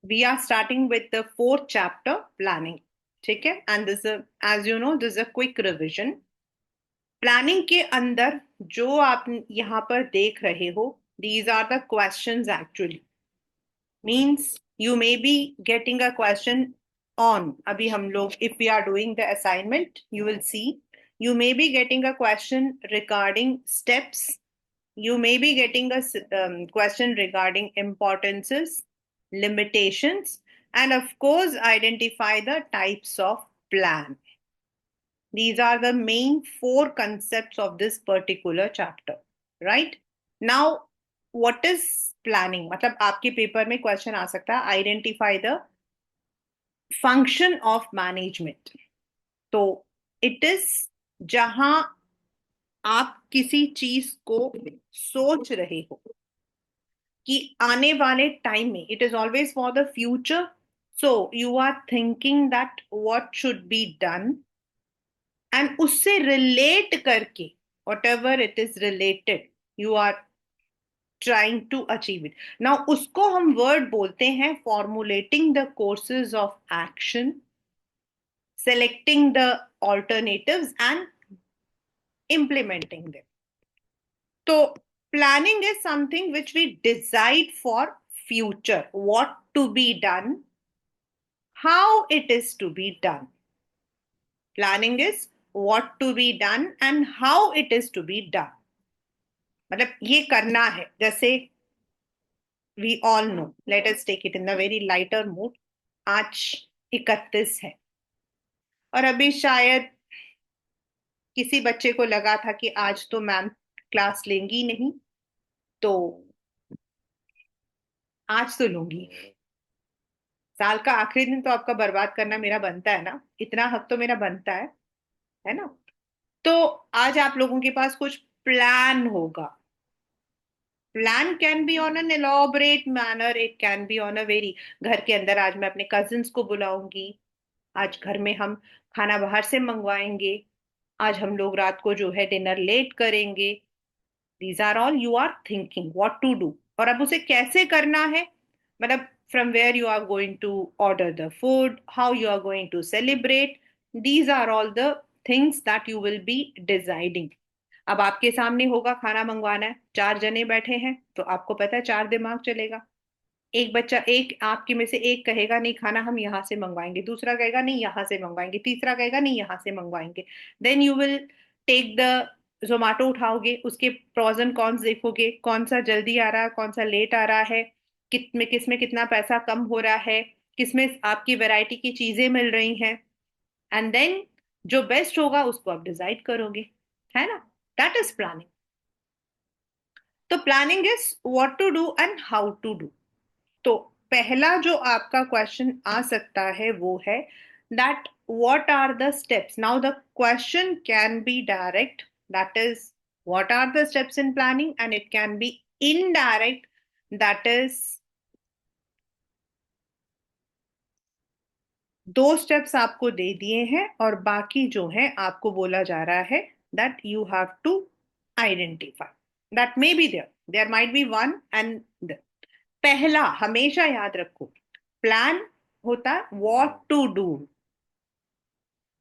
we are starting with the fourth chapter, planning. ठीक है? And this is, as you know, this is a quick revision. Planning के अंदर जो आप यहाँ पर देख रहे हो, these are the questions actually. Means you may be getting a question on, अभी हम लोग, if we are doing the assignment, you will see, you may be getting a question regarding steps. You may be getting a question regarding importances, limitations, and of course, identify the types of plan. These are the main four concepts of this particular chapter, right? Now, what is planning? मतलब आपके paper में question आ सकता है, identify the function of management. तो it is जहां आप किसी चीज को सोच रहे हो कि आने वाले टाइम में, it is always for the future. So you are thinking that what should be done, and उससे रिलेट करके whatever it is related, you are trying to achieve it. Now उसको हम वर्ड बोलते हैं formulating the courses of action, selecting the alternatives and implementing them. So planning is something which we decide for future, what to be done, how it is to be done. Planning is what to be done and how it is to be done. मतलब ये करना है. जैसे we all know, let us take it in the very lighter mood. आज 31 है और अभी शायद किसी बच्चे को लगा था कि आज तो मैम क्लास लेंगी नहीं, तो आज तो लूंगी. साल का आखिरी दिन तो आपका बर्बाद करना मेरा बनता है ना, इतना हक तो मेरा बनता है ना. तो आज आप लोगों के पास कुछ प्लान होगा. Plan can be on an elaborate manner, it can be on a very, घर के अंदर आज मैं अपने कजिन्स को बुलाऊंगी, आज घर में हम खाना बाहर से मंगवाएंगे, आज हम लोग रात को जो है डिनर लेट करेंगे. These are all you are thinking what to do. और अब उसे कैसे करना है, मतलब from where you are going to order the food, how you are going to celebrate, these are all the things that you will be deciding. अब आपके सामने होगा खाना मंगवाना है, 4 जने बैठे हैं, तो आपको पता है 4 दिमाग चलेगा. एक बच्चा, एक आपके में से एक कहेगा नहीं खाना हम यहाँ से मंगवाएंगे, दूसरा कहेगा नहीं यहाँ से मंगवाएंगे, तीसरा कहेगा नहीं यहाँ से मंगवाएंगे. Then you will take the Zomato, उठाओगे, उसके प्रोज एंड कॉन्स देखोगे, कौन सा जल्दी आ रहा है, कौन सा लेट आ रहा है, किसमें कितना पैसा कम हो रहा है, किसमें आपकी वैरायटी की चीजें मिल रही हैं, एंड देन जो बेस्ट होगा उसको आप डिसाइड करोगे, है ना. That is planning. तो planning is what to do and how to do. तो पहला जो आपका क्वेश्चन आ सकता है वो है that what are the steps. Now the question can be direct, that is what are the steps in planning, and it can be indirect, that is 2 steps आपको दे दिए हैं और बाकी जो है आपको बोला जा रहा है that you have to identify. That may be there, there might be one end. पहला हमेशा याद रखो, प्लान होता है व्हाट टू डू.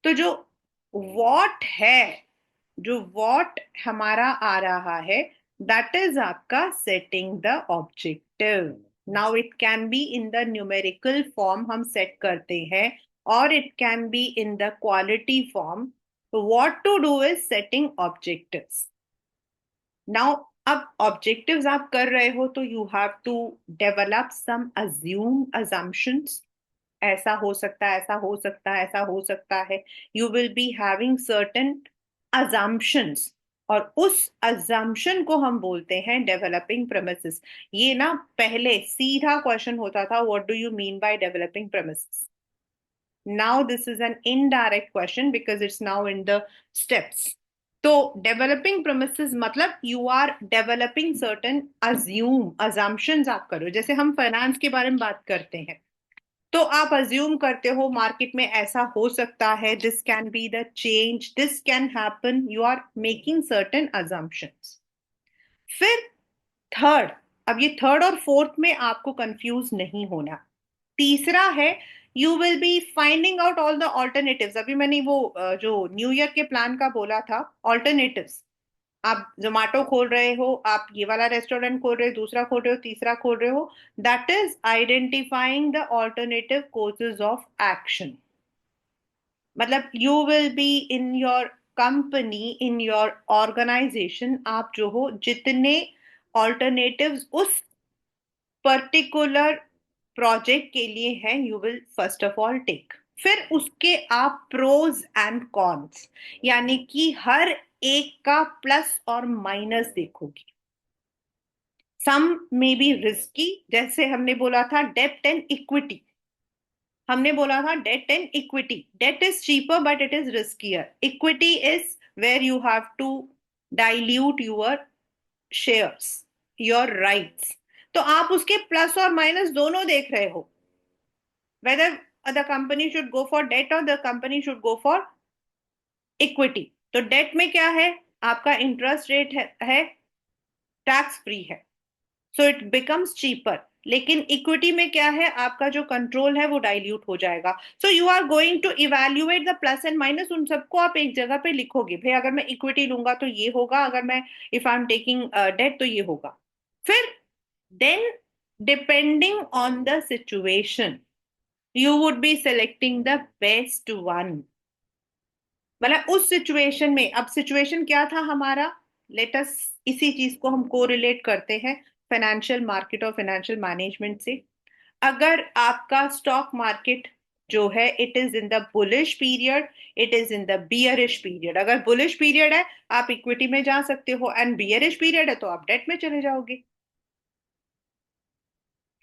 तो जो व्हाट है, जो व्हाट हमारा आ रहा है, दैट इज आपका setting the objective. Now it can be in the numerical form हम सेट करते हैं, और it can be in the quality form. What to do is setting objectives. Now अब ऑब्जेक्टिव्स आप कर रहे हो तो you have to develop some assumptions. ऐसा हो सकता है, ऐसा हो सकता है, ऐसा हो सकता है. You will be having certain assumptions, और उस अजम्पशन को हम बोलते हैं डेवलपिंग प्रेमिसेस. ये ना पहले सीधा क्वेश्चन होता था, what do you mean by developing premises. Now this is an indirect question because it's now in the steps. तो डेवलपिंग प्रेमिसेस मतलब you are developing certain assumptions आप करो. जैसे हम फाइनेंस के बारे में बात करते हैं, तो आप अज्यूम करते हो मार्केट में ऐसा हो सकता है, this can be the change, this can happen, you are making certain assumptions. फिर थर्ड, अब ये थर्ड और फोर्थ में आपको कंफ्यूज नहीं होना. तीसरा है, you will be finding out all the alternatives. अभी मैंने वो जो न्यू ईयर के प्लान का बोला था, ऑल्टरनेटिव्स। आप जोमेटो खोल रहे हो, आप ये वाला रेस्टोरेंट खोल रहे हो, दूसरा खोल रहे हो, तीसरा खोल रहे हो, that is identifying the alternative courses of action. मतलब you will be in your company, in your organisation, आप जो हो जितने ऑल्टरनेटिव्स उस पर्टिकुलर प्रोजेक्ट के लिए हैं, you will first of all take. फिर उसके आप प्रोज एंड कॉन्स, यानी कि हर एक का प्लस और माइनस देखोगे। सम मे बी रिस्की, जैसे हमने बोला था डेब्ट एंड इक्विटी। हमने बोला था debt and equity, debt is cheaper but it is riskier, equity is where you have to dilute your shares, your rights. तो आप उसके प्लस और माइनस दोनों देख रहे हो, whether the company should go for debt और the company should go for equity. तो डेट में क्या है, आपका इंटरेस्ट रेट है टैक्स फ्री है, सो इट बिकम्स चीपर। लेकिन इक्विटी में क्या है, आपका जो कंट्रोल है वो डाइल्यूट हो जाएगा। So you are going to evaluate the plus and minus, उन सबको आप एक जगह पे लिखोगे, भाई अगर मैं इक्विटी लूंगा तो ये होगा, अगर मैं if I am taking date तो ये होगा। फिर then depending on the situation you would be selecting the best one. मतलब उस सिचुएशन में, अब सिचुएशन क्या था हमारा, लेट अस इसी चीज को हम कोरिलेट करते हैं फाइनेंशियल मार्केट और फाइनेंशियल मैनेजमेंट से। अगर आपका स्टॉक मार्केट जो है it is in the bullish period, it is in the bearish period. अगर बुलिश पीरियड है आप इक्विटी में जा सकते हो, एंड बियरिश पीरियड है तो आप डेट में चले जाओगे,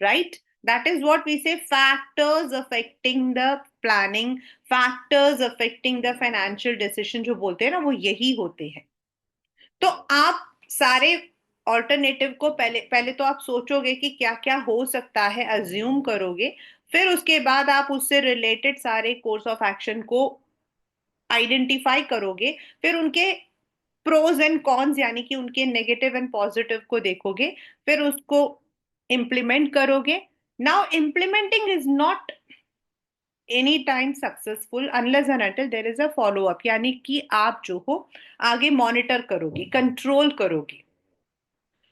right? That is what we say factors affecting the planning, factors affecting the financial decision जो बोलते हैं ना, वो यही होते हैं। तो आप सारे ऑल्टरनेटिव को पहले पहले तो आप सोचोगे कि क्या क्या हो सकता है, अज्यूम करोगे। फिर उसके बाद आप उससे रिलेटेड सारे कोर्स ऑफ एक्शन को आइडेंटिफाई करोगे। फिर उनके प्रोज एंड कॉन्स, यानी कि उनके नेगेटिव एंड पॉजिटिव को देखोगे। फिर उसको इम्प्लीमेंट करोगे। Now implementing is not any time successful unless and until there is a follow up, यानी कि आप जो हो आगे मॉनिटर करोगे, कंट्रोल करोगे।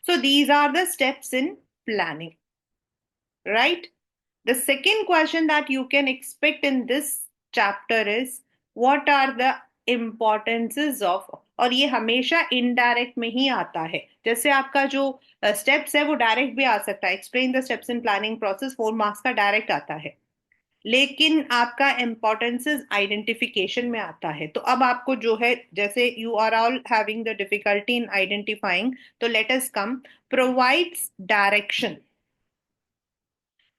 So these are the steps in planning, right? The second question that you can expect in this chapter is what are the importances of, और ये हमेशा इनडायरेक्ट में ही आता है। जैसे आपका जो स्टेप्स है वो डायरेक्ट भी आ सकता है, explain the steps in planning process, 4 marks का डायरेक्ट आता है। लेकिन आपका इम्पोर्टेंसेस आइडेंटिफिकेशन में आता है। तो अब आपको जो है, जैसे you are all having the difficulty in identifying, तो let us come, provides direction,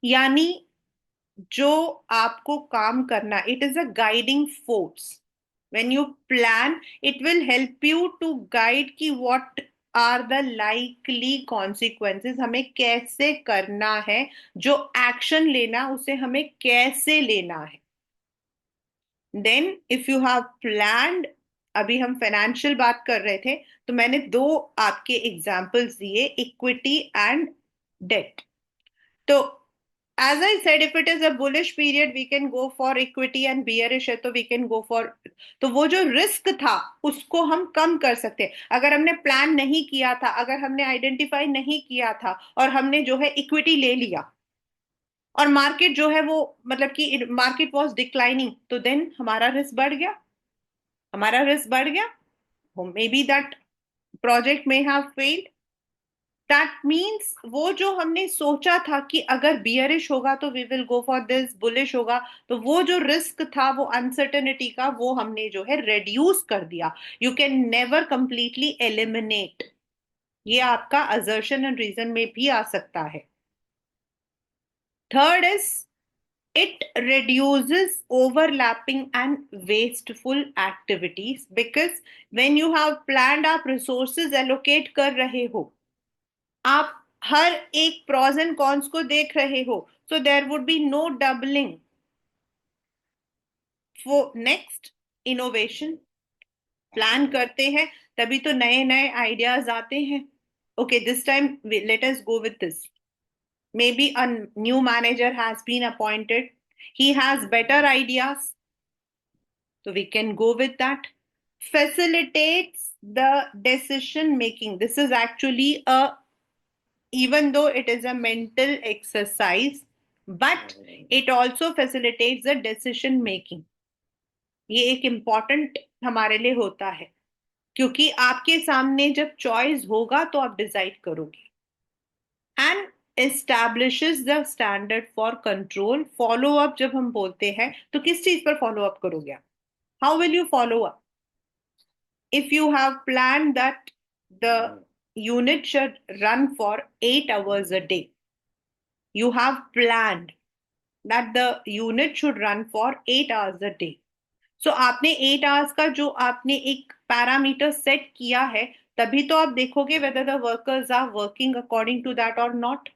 यानी जो आपको काम करना, it is a guiding force. When you plan it will help you to guide कि what are the likely consequences, हमें कैसे करना है, जो एक्शन लेना उसे हमें कैसे लेना है। Then if you have planned, अभी हम फाइनेंशियल बात कर रहे थे, तो मैंने दो आपके एग्जांपल्स दिए, इक्विटी एंड डेट। तो as I said, if it is a bullish period, we can go for equity, and bearish है तो we can go for, तो वो जो रिस्क था उसको हम कम कर सकते हैं। अगर हमने प्लान नहीं किया था, अगर हमने आइडेंटिफाई नहीं किया था और हमने जो है इक्विटी ले लिया, और मार्केट जो है वो, मतलब कि मार्केट वॉज डिक्लाइनिंग, तो देन हमारा रिस्क बढ़ गया, हमारा रिस्क बढ़ गया, मे बी दैट प्रोजेक्ट में हैव फेल्ड। दैट मीन्स वो जो हमने सोचा था कि अगर बियरिश होगा तो we will go for this, bullish होगा, तो वो जो रिस्क था, वो अनसर्टेनिटी का, वो हमने जो है रिड्यूस कर दिया। You can never completely eliminate, ये आपका असर्शन एंड रीजन में भी आ सकता है। Third is it reduces overlapping and wasteful activities, because when you have planned, आप resources allocate कर रहे हो, आप हर एक प्रोज एंड कॉन्स को देख रहे हो, so there would be no doubling. For next, innovation, plan करते हैं तभी तो नए नए आइडियाज आते हैं। Okay, this time let us go with this, Maybe a new manager has been appointed. He has better ideas. So we can go with that. Facilitates the decision making. This is actually a, even though it is a mental exercise, but it also facilitates the decision making. ये एक important हमारे लिए होता है, क्योंकि आपके सामने जब चॉइस होगा तो आप डिसाइड करोगे. And establishes the standard for control. Follow up जब हम बोलते हैं तो किस चीज पर फॉलो अप करोगे आप? How will you follow up? If you have planned that the unit should run for 8 hours a day, you have planned that the unit should run for 8 hours a day. So आपने 8 hours का जो आपने एक parameter set किया है, तभी तो आप देखोगे whether the workers are working according to that or not.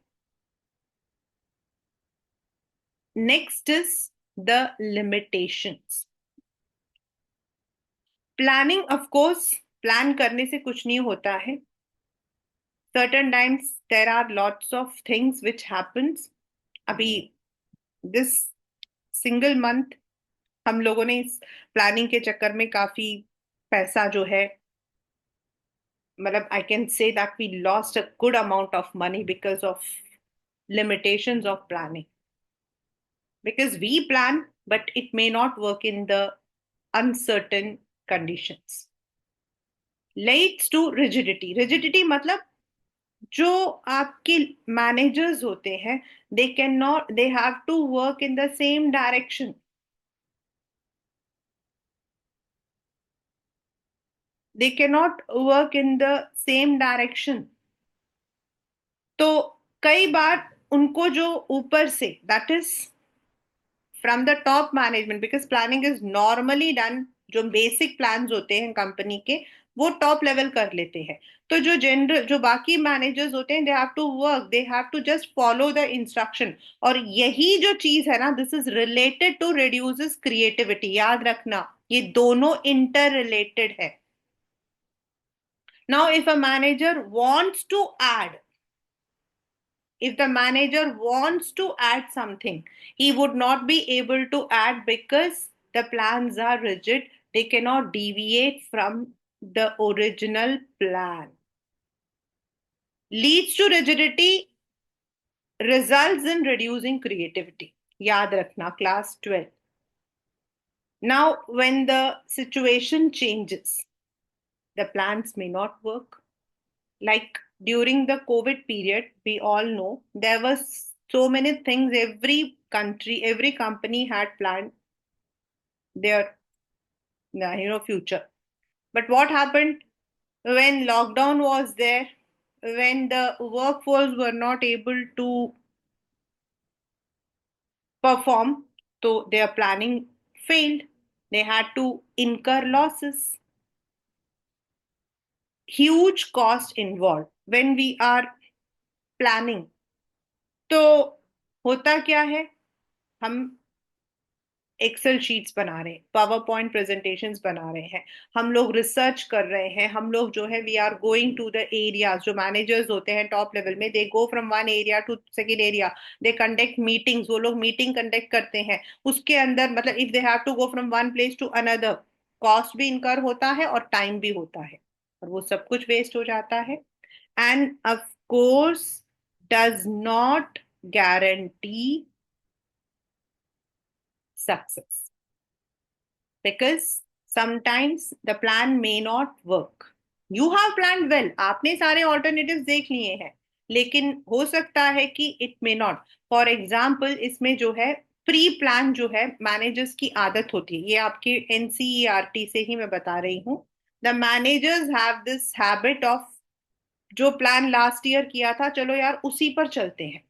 Next is the limitations. Planning, of course, plan करने से कुछ नहीं होता है. Certain times there are lots of things which happens. अभी this single month हम लोगों ने इस प्लानिंग के चक्कर में काफी पैसा जो है, मतलब I can say that we lost a good amount of money because of limitations of planning. Because we plan, but it may not work in the uncertain conditions. Leads to rigidity. Rigidity मतलब जो आपके managers होते हैं, they can not, they have to work in the same direction. They can not work in the same direction. तो कई बार उनको जो ऊपर से, that is from the top management, because planning is normally done, जो बेसिक प्लान्स होते हैं कंपनी के वो टॉप लेवल कर लेते हैं. तो जो जनरल, जो बाकी मैनेजर्स होते हैं, they have to work, they have to just follow the instruction. और यही जो चीज है ना, this is related to reduces creativity. याद रखना, ये दोनों इंटर रिलेटेड है. Now if a manager wants to add, if the manager wants to add something, he would not be able to add because the plans are rigid. They cannot deviate from the original plan. Leads to rigidity, results in reducing creativity. Yaad rakhna, class 12. Now, when the situation changes, the plans may not work. Like during the COVID period, we all know there was so many things. Every country, every company had planned their future. But what happened when lockdown was there? When the workforce were not able to perform, so their planning failed. They had to incur losses. Huge cost involved when we are planning. तो होता क्या है, हम Excel sheets बना रहे हैं, power point presentations बना रहे हैं, हम लोग रिसर्च कर रहे हैं, हम लोग जो है we are going to the areas. जो मैनेजर्स होते हैं टॉप लेवल में, they go from one area to second area, they conduct meetings. वो लोग मीटिंग कंडक्ट करते हैं, उसके अंदर मतलब if they have to go from one place to another, cost भी इनकर होता है और टाइम भी होता है, और वो सब कुछ वेस्ट हो जाता है. End of course does not guarantee success, because sometimes the plan may not work. You have planned well, आपने सारे alternatives देख लिए हैं, लेकिन हो सकता है कि it may not. For example, इसमें जो है प्री प्लान जो है मैनेजर्स की आदत होती है, ये आपके एनसीईआरटी से ही मैं बता रही हूँ. The managers have this habit of, जो प्लान लास्ट ईयर किया था, चलो यार उसी पर चलते हैं.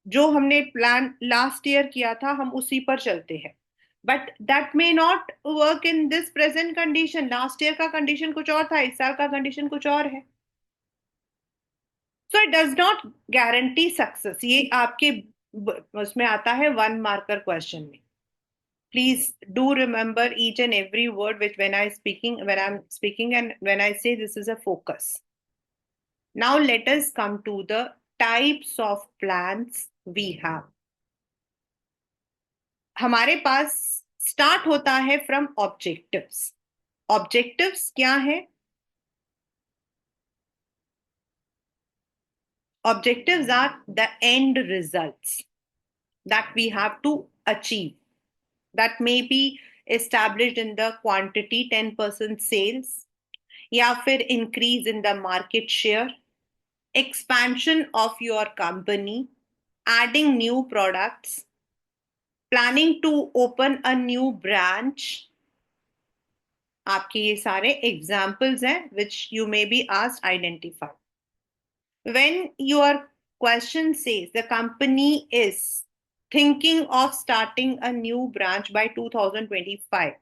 जो हमने प्लान लास्ट ईयर किया था हम उसी पर चलते हैं. But that may not work in this present condition. Last year का कंडीशन कुछ और था, इस साल का कंडीशन कुछ और है. So it does not guarantee success. ये आपके उसमें आता है वन मार्कर क्वेश्चन में. Please do remember each and every word which when I am speaking, and when I say this is a focus. Now let us come to the types of plans we have. हमारे पास start होता है from objectives. Objectives क्या है? Objectives are the end results that we have to achieve, that may be established in the quantity 10% sales, या फिर increase in the market share, expansion of your company, adding new products, planning to open a new branch. आपके ये सारे examples हैं which you may be asked identify. When your question says the company is thinking of starting a new branch by 2025,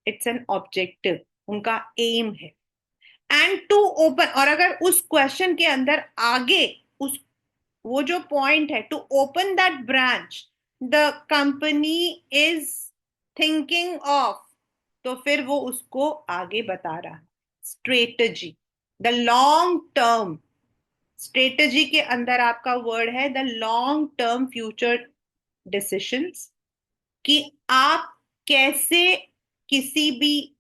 it's an objective, उनका aim है. And to open, और अगर उस question के अंदर आगे उस वो जो point है to open that branch, the company is thinking of, तो फिर वो उसको आगे बता रहा है. Strategy, the long term. Strategy के अंदर आपका वर्ड है the long term future decisions, कि आप कैसे किसी भी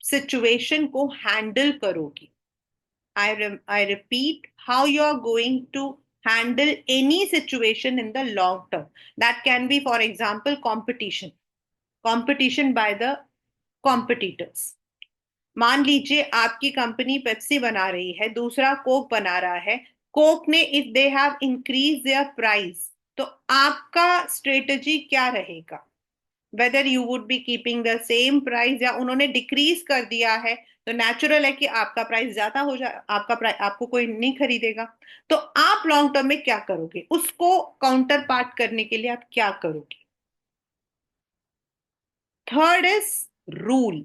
सिचुएशन को हैंडल करोगे. I repeat, how you are going to handle any situation in the long term. That can be for example competition by the competitors. मान लीजिए आपकी कंपनी पेप्सी बना रही है, दूसरा कोक बना रहा है. कोक ने if they have increase their price, तो आपका स्ट्रेटजी क्या रहेगा? Whether you would B keeping the same price, या उन्होंने डिक्रीज कर दिया है, तो नेचुरल है कि आपका प्राइस ज्यादा हो जाए, आपका प्राइस आपको कोई नहीं खरीदेगा. तो आप लॉन्ग टर्म में क्या करोगे? उसको काउंटर पार्ट करने के लिए आप क्या करोगे? Third is rule.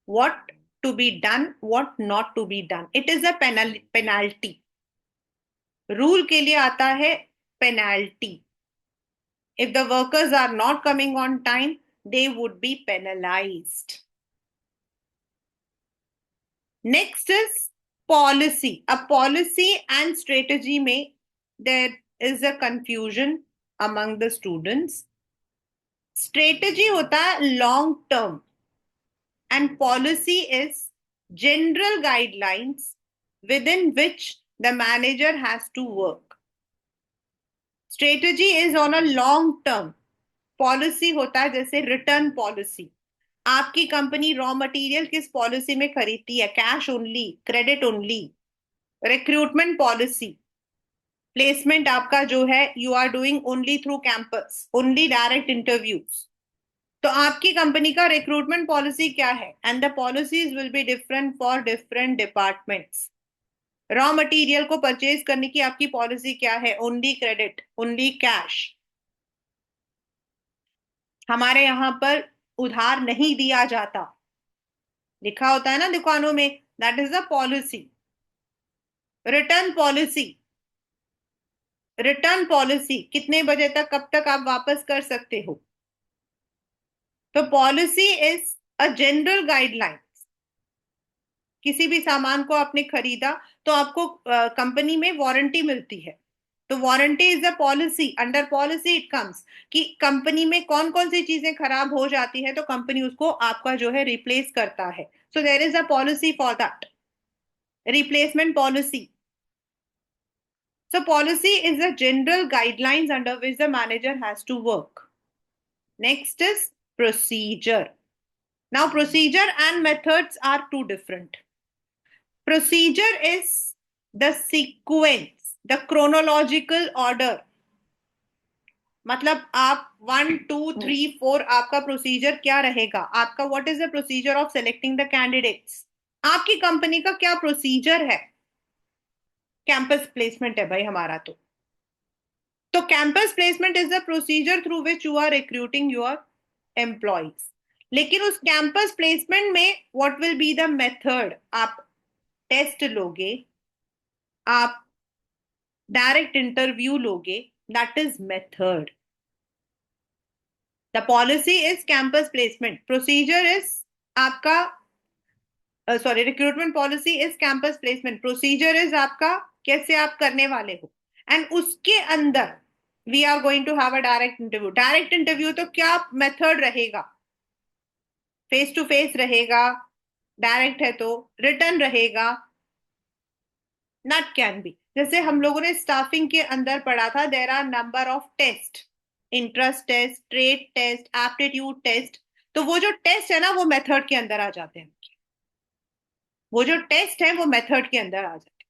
What to be done, what not to be done. It is a penalty. Rule के लिए आता है penalty. If the workers are not coming on time, they would be penalized. Next is policy. A policy and strategy में there is a confusion among the students. Strategy होता है long term, and policy is general guidelines within which the manager has to work. Strategy is on a long term. Policy होता है जैसे return policy. आपकी company raw material किस policy में खरीदती है? Cash only, credit only. Recruitment policy, placement आपका जो है you are doing only through campus, only direct interviews. तो आपकी कंपनी का रिक्रूटमेंट पॉलिसी क्या है? And the policies will be different for different departments. Raw material को परचेज करने की आपकी पॉलिसी क्या है? Only credit, only cash. हमारे यहां पर उधार नहीं दिया जाता, लिखा होता है ना दुकानों में. That is the policy. Return policy, return policy कितने बजे तक, कब तक आप वापस कर सकते हो. तो policy is a general guideline. किसी भी सामान को आपने खरीदा तो आपको कंपनी में वारंटी मिलती है. तो warranty is a policy. Under policy it comes कि कंपनी में कौन कौन सी चीजें खराब हो जाती है तो कंपनी उसको आपका जो है रिप्लेस करता है. So there is a policy for that, replacement policy. So policy is the general guidelines under which the manager has to work. Next is procedure. Now procedure and methods are two different. Procedure is the sequence, the chronological order. मतलब आप 1 2 3 4 आपका procedure क्या रहेगा? आपका what is the procedure of selecting the candidates? आपकी company का क्या procedure है? कैंपस प्लेसमेंट है भाई हमारा. तो campus placement is the procedure through which you are recruiting your employees. लेकिन उस कैंपस प्लेसमेंट में what will be the method? आप टेस्ट लोगे, आप डायरेक्ट इंटरव्यू लोगे. That is method. The policy is campus placement, procedure is आपका sorry, recruitment policy is campus placement, procedure is आपका कैसे आप करने वाले हो, एंड उसके अंदर we are going to have a direct interview. Direct interview तो क्या मेथड रहेगा, फेस टू फेस रहेगा, डायरेक्ट है तो रिटर्न रहेगा, नॉट कैन बी। जैसे हम लोगों ने स्टाफिंग के अंदर पढ़ा था, there are number of test, interest test, trade test, aptitude test. तो वो जो टेस्ट है ना वो मेथड के अंदर आ जाते हैं, वो जो टेस्ट है वो मेथड के अंदर आ जाते हैं,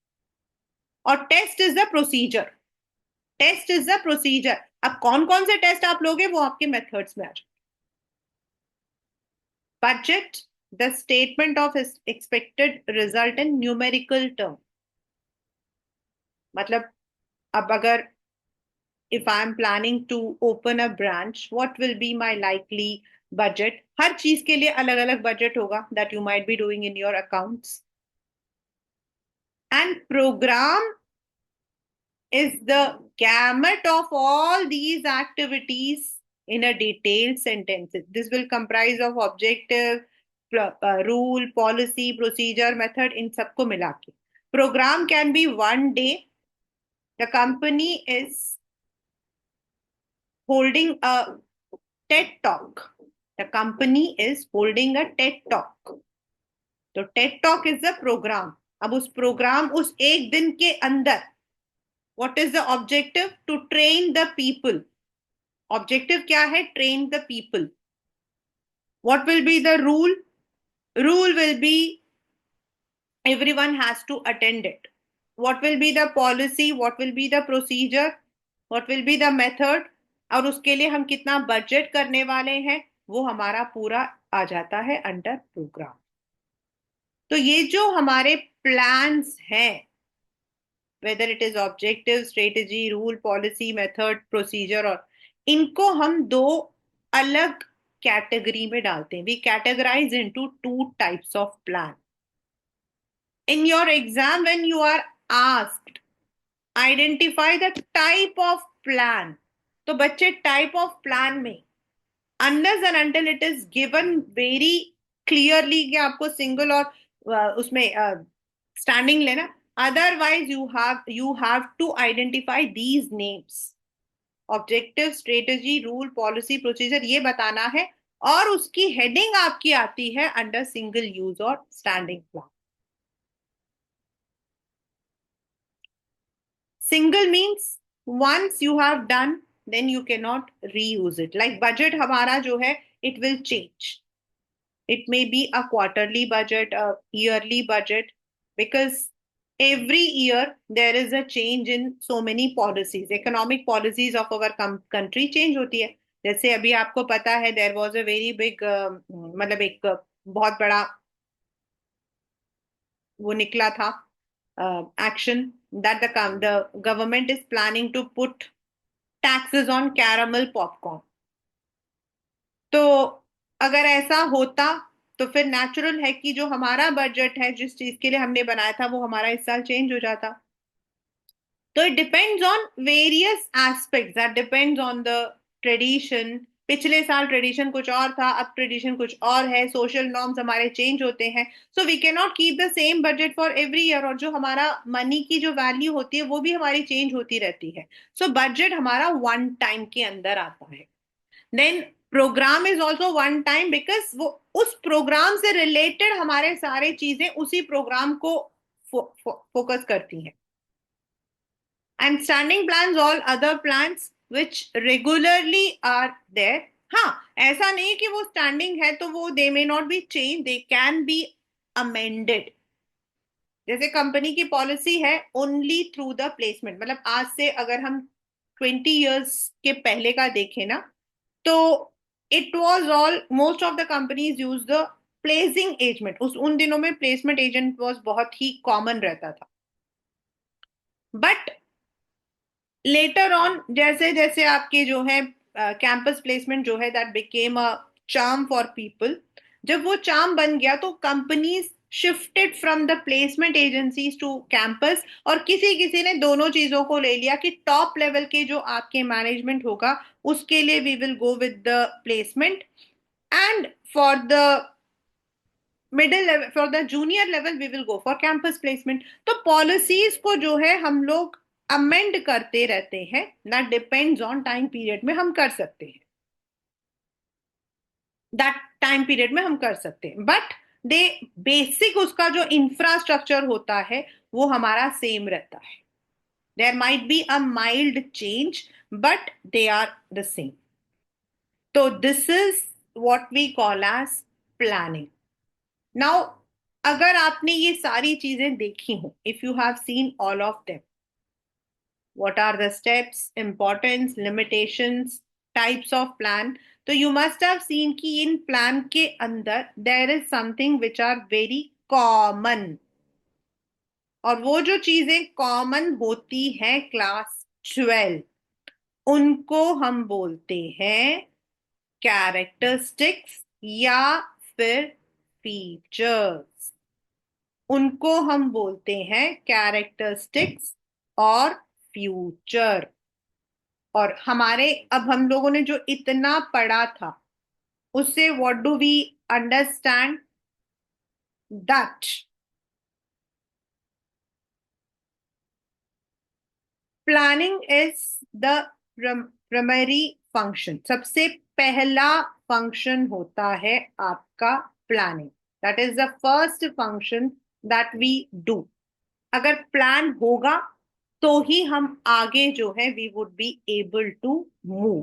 और test is the procedure, test is the procedure. अब कौन कौन से टेस्ट आप लोगे वो आपके मेथड्स में आ जाए। Budget, the statement of expected result in numerical term, मतलब अब अगर if I'm planning to open a branch, what will be my likely budget? हर चीज के लिए अलग अलग बजट होगा that you might be doing in your accounts. And program is the gamut of all these activities in a detailed sentence. This will comprise of objective, rule, policy, procedure, method, इन सबको मिला के program can be one day. The company is holding a TED talk. The company is holding a TED talk. तो TED talk is the program. अब उस programme, उस एक दिन के अंदर what is the objective? To train the people. Objective क्या है? Train the people. What will be the rule? Rule will be everyone has to attend it. What will be the policy? What will be the procedure? What will be the method? और उसके लिए हम कितना budget करने वाले हैं वो हमारा पूरा आ जाता है अंडर प्रोग्राम। तो ये जो हमारे प्लान्स हैं, whether it is objective, strategy, rule, policy, method, procedure, और इनको हम दो अलग कैटेगरी में डालते हैं। We categorize into two types of plan. In your exam when you are asked identify the type of plan, तो बच्चे टाइप ऑफ प्लान में unless and until it is given very clearly कि आपको single और उसमें standing लेना, otherwise you have to identify these names, objective, strategy, rule, policy, procedure, ये बताना है, और उसकी हेडिंग आपकी आती है अंडर सिंगल यूज और standing plan. Single means once you have done then you cannot reuse it, like budget हमारा जो है it will change, it may be a quarterly budget, a yearly budget, because every year there is a change in so many policies, economic policies of our country change होती है। जैसे अभी आपको पता है there was a very big मतलब एक बहुत बड़ा वो निकला था action that the government is planning to put taxes on caramel popcorn। तो अगर ऐसा होता तो फिर नेचुरल है कि जो हमारा बजट है जिस चीज के लिए हमने बनाया था वो हमारा इस साल चेंज हो जाता। तो it depends on various aspects, that depends on the tradition. पिछले साल ट्रेडिशन कुछ और था, अब ट्रेडिशन कुछ और है, सोशल नॉर्म्स हमारे चेंज होते हैं, so we can not keep the same budget for every year, और जो हमारा मनी की जो वैल्यू होती है वो भी हमारी चेंज होती रहती है। सो बजट हमारा वन टाइम के अंदर आता है। Then program is also one time, because वो उस प्रोग्राम से रिलेटेड हमारे सारे चीजें उसी प्रोग्राम को फोकस करती हैं। And standing plans, all other plans which regularly are there. हाँ, ऐसा नहीं कि वो स्टैंडिंग है तो वो they may not be change, they can be amended. जैसे कंपनी की पॉलिसी है ओनली थ्रू द प्लेसमेंट, मतलब आज से अगर हम 20 years के पहले का देखें ना, तो it was all most of the companies use the placing agent. उस उन दिनों में प्लेसमेंट एजेंट वाज बहुत ही कॉमन रहता था। बट लेटर ऑन जैसे जैसे आपके जो है कैंपस प्लेसमेंट जो है that became a charm for people, जब वो चार्म बन गया तो companies shifted from the placement agencies to campus, और किसी किसी ने दोनों चीजों को ले लिया कि टॉप लेवल के जो आपके मैनेजमेंट होगा उसके लिए we will go with the placement, and for the middle level, for the junior level we will go for campus placement. तो पॉलिसीज को जो है हम लोग अमेंड करते रहते हैं, ना डिपेंड्स ऑन टाइम पीरियड में हम कर सकते हैं, दैट टाइम पीरियड में हम कर सकते हैं, बट दे बेसिक उसका जो इंफ्रास्ट्रक्चर होता है वो हमारा सेम रहता है। There might be a mild change but they are the same. तो this is what we call as planning. Now अगर आपने ये सारी चीजें देखी हो, if you have seen all of them, what are the steps, importance, limitations, types of plan, तो you must have seen कि इन plan के अंदर there is something which are very common, और वो जो चीजें कॉमन होती हैं क्लास 12, उनको हम बोलते हैं कैरेक्टरिस्टिक्स या फिर फीचर्स। उनको हम बोलते हैं कैरेक्टरिस्टिक्स और फ्यूचर। और हमारे अब हम लोगों ने जो इतना पढ़ा था उससे what do we understand, that planning is the primary function. सबसे पहला फंक्शन होता है आपका planning, that is the first function that we do. अगर प्लान होगा तो ही हम आगे जो है we would be able to move.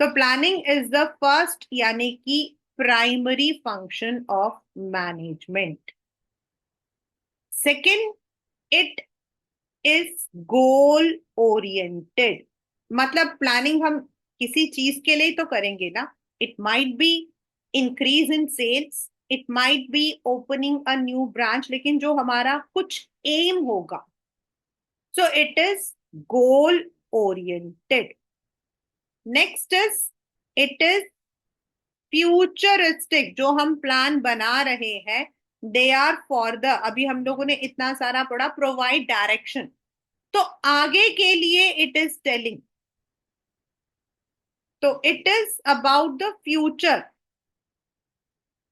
तो प्लानिंग इज द फर्स्ट यानी कि primary function of management. Second, it is goal oriented. मतलब प्लानिंग हम किसी चीज के लिए तो करेंगे ना, it might be increase in sales, it might be opening a new branch, लेकिन जो हमारा कुछ एम होगा, so it is goal oriented. Next is it is futuristic. जो हम प्लान बना रहे हैं दे आर फॉर द, अभी हम लोगों ने इतना सारा पढ़ा, प्रोवाइड डायरेक्शन, तो आगे के लिए इट इज टेलिंग, तो it is about the future.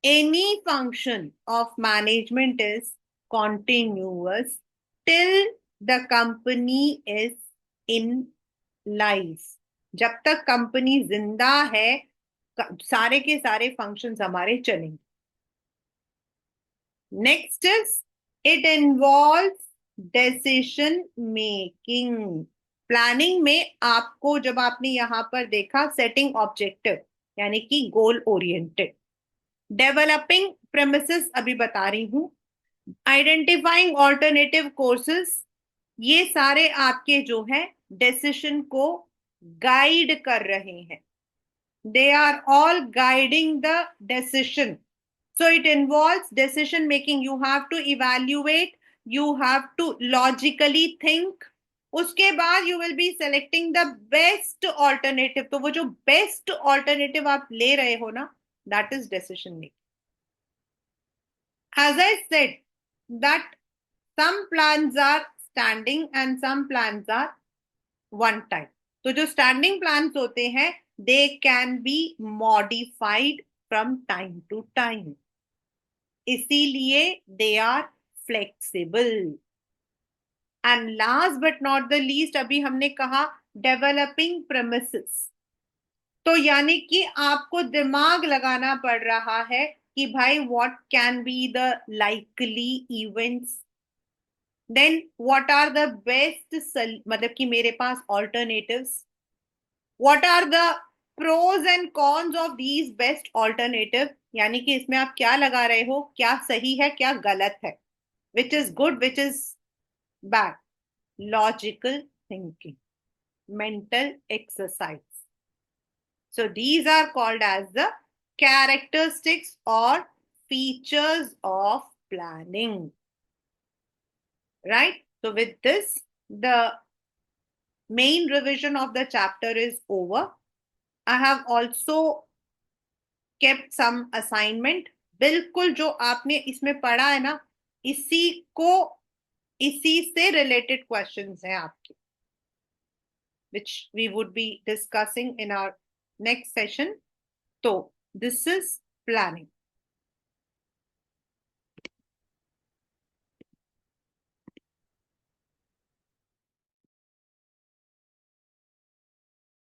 Any function of management is continuous till the company is in life. जब तक कंपनी जिंदा है सारे के सारे फंक्शंस हमारे चलेंगे। Next is it involves decision making. Planning में आपको, जब आपने यहां पर देखा सेटिंग ऑब्जेक्टिव यानी कि गोल ओरिएंटेड, डेवलपिंग प्रेमिसेस अभी बता रही हूं, आइडेंटिफाइंग ऑल्टरनेटिव कोर्सेस, ये सारे आपके जो है डिसीजन को गाइड कर रहे हैं। They are all guiding the decision. So it involves decision making. You have to evaluate, you have to logically think. उसके बाद you will be selecting the best alternative. तो वो जो best alternative आप ले रहे हो ना, that is decision making. As I said, that some plans are standing and some plans are one time. तो जो स्टैंडिंग प्लान्स होते हैं they can be modified from time to time, इसीलिए they are flexible. And last but not the least, अभी हमने कहा developing premises, तो यानी कि आपको दिमाग लगाना पड़ रहा है कि भाई what can be the likely events, then what are the best, मतलब कि मेरे पास alternatives, what are the pros and cons of these best alternative, यानी कि इसमें आप क्या लगा रहे हो, क्या सही है क्या गलत है, which is good which is bad, logical thinking, mental exercise. So these are called as the characteristics or features of planning, right? So with this the main revision of the chapter is over. I have also kept some assignment। बिल्कुल जो आपने इसमें पढ़ा है ना, इसी को, इसी से रिलेटेड क्वेश्चंस हैं आपके, which we would be discussing in our next session। तो this is planning।